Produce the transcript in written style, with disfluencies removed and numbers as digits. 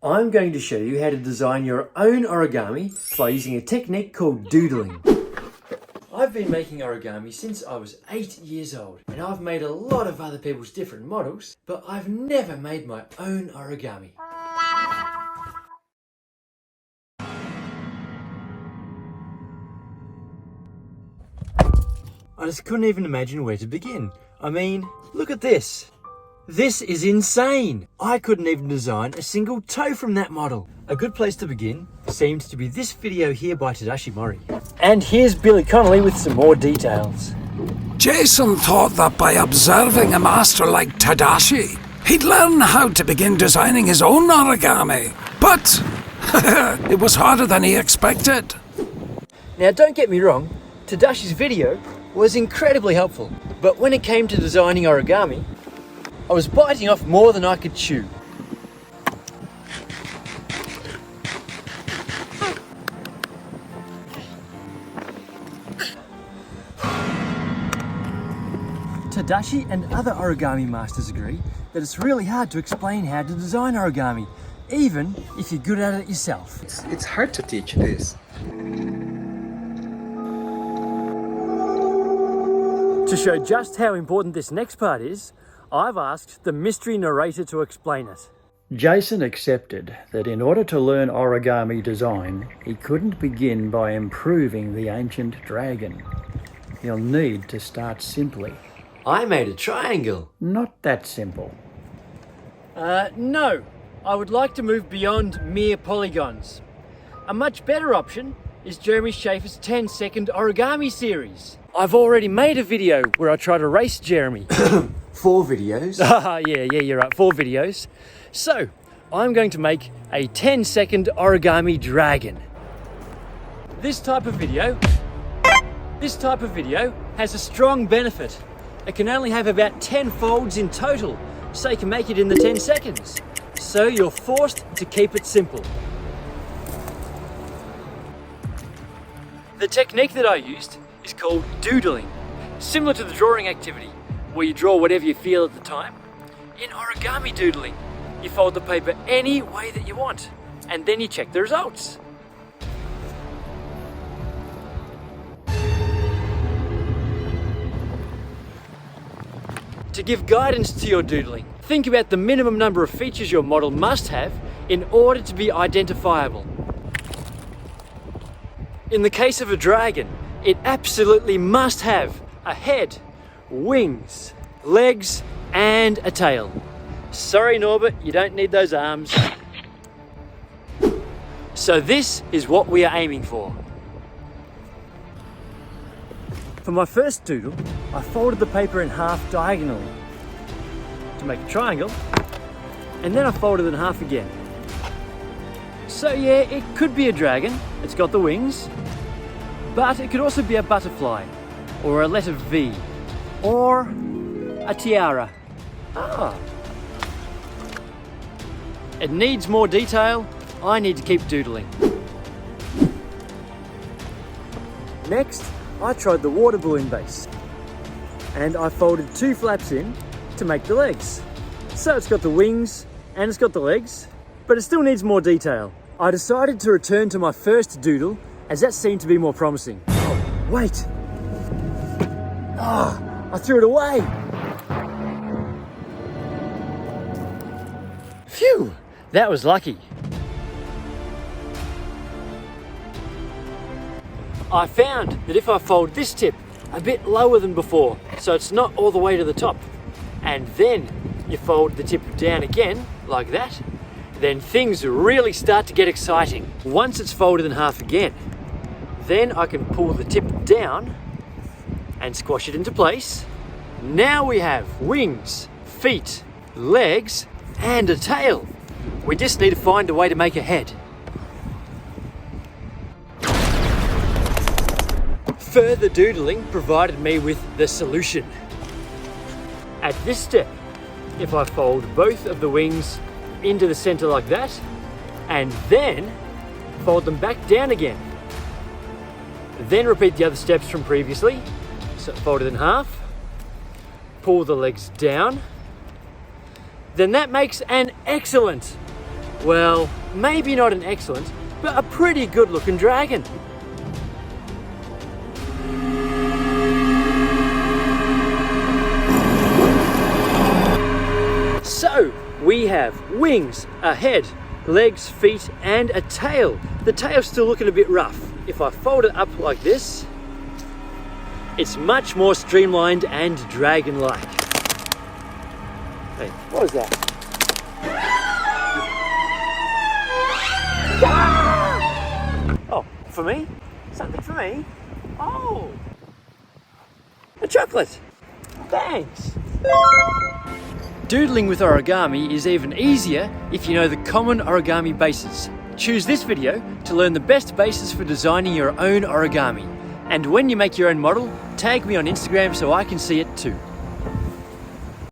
I'm going to show you how to design your own origami by using a technique called doodling. I've been making origami since I was 8 years old, and I've made a lot of other people's different models, but I've never made my own origami. I just couldn't even imagine where to begin. I mean, look at this. This is insane! I couldn't even design a single toe from that model. A good place to begin seems to be this video here by Tadashi Mori. And here's Billy Connolly with some more details. Jason thought that by observing a master like Tadashi, he'd learn how to begin designing his own origami. But it was harder than he expected. Now don't get me wrong, Tadashi's video was incredibly helpful. But when it came to designing origami, I was biting off more than I could chew. Tadashi and other origami masters agree that it's really hard to explain how to design origami, even if you're good at it yourself. It's hard to teach this. To show just how important this next part is, I've asked the mystery narrator to explain it. Jason accepted that in order to learn origami design, he couldn't begin by improving the ancient dragon. He'll need to start simply. I made a triangle. Not that simple. No. I would like to move beyond mere polygons. A much better option is Jeremy Shafer's 10-second origami series. I've already made a video where I try to race Jeremy. 4 videos? yeah, you're right, 4 videos. So, I'm going to make a 10-second origami dragon. This type of video has a strong benefit. It can only have about 10 folds in total, so you can make it in the 10 seconds. So you're forced to keep it simple. The technique that I used is called doodling, similar to the drawing activity, where you draw whatever you feel at the time. In origami doodling, you fold the paper any way that you want, and then you check the results. To give guidance to your doodling, think about the minimum number of features your model must have in order to be identifiable. In the case of a dragon, it absolutely must have a head, wings, legs, and a tail. Sorry, Norbert, you don't need those arms. So this is what we are aiming for. For my first doodle, I folded the paper in half diagonally to make a triangle, and then I folded it in half again. So yeah, it could be a dragon, it's got the wings, but it could also be a butterfly, or a letter V, or a tiara. It needs more detail. I need to keep doodling. Next, I tried the water balloon base, and I folded 2 flaps in to make the legs. So it's got the wings and it's got the legs, but it still needs more detail. I decided to return to my first doodle as that seemed to be more promising. Oh, wait. I threw it away. Phew, that was lucky. I found that if I fold this tip a bit lower than before, so it's not all the way to the top, and then you fold the tip down again, like that, then things really start to get exciting. Once it's folded in half again, then I can pull the tip down and squash it into place. Now we have wings, feet, legs, and a tail. We just need to find a way to make a head. Further doodling provided me with the solution. At this step, if I fold both of the wings into the center like that, and then fold them back down again, then repeat the other steps from previously. So fold it in half, pull the legs down, then that makes an excellent Well, maybe not an excellent, but a pretty good looking dragon. So, we have wings, a head, legs, feet, and a tail. The tail's still looking a bit rough. If I fold it up like this, it's much more streamlined and dragon-like. Hey, what was that? Oh, for me? Something for me? Oh! A chocolate! Thanks! Doodling with origami is even easier if you know the common origami bases. Choose this video to learn the best bases for designing your own origami. And when you make your own model, tag me on Instagram so I can see it too.